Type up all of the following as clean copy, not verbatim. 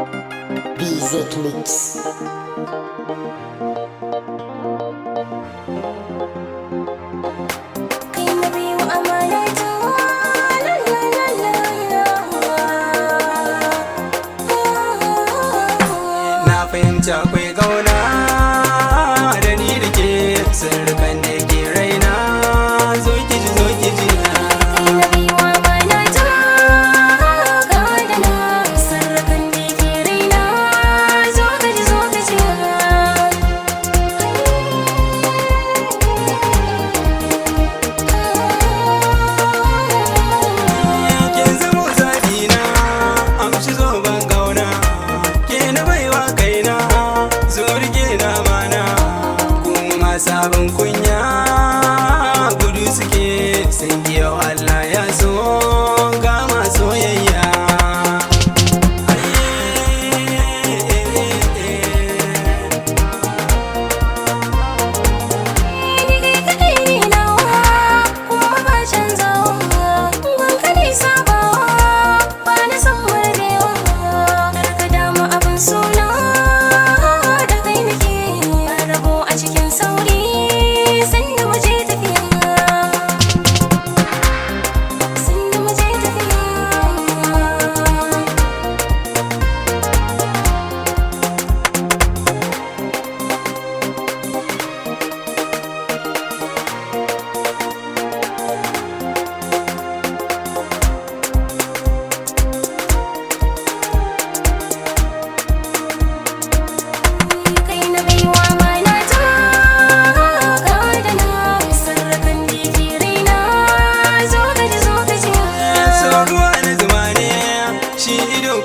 BZ Mix. Na fahimci akwai gauna da ni da ke sirrikan da ke raina, zo ki ji zo ki ji. Sabon kunya gudu suke sun yau Allah ya so gama soyayya.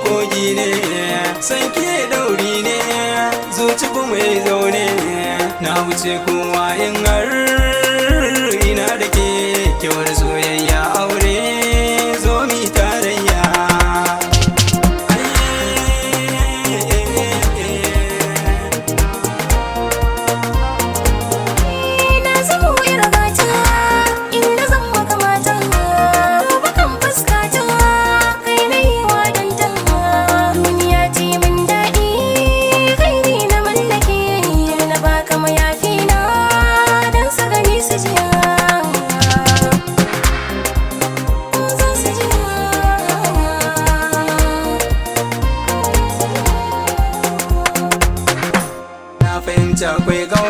Kogi ne san ke dauri ne zuci kuma ya zaune na wuce kowa in har ina da ke kyawar soyayya aure zo mi tarayya. Na zamo irin gata inda zan maka mata bakan fuskata kai na yi wa duniya ce min daɗi kai ne na mallake na baka mayafi na don su gani su jiya za su jiya. Na fahimci akwai gawa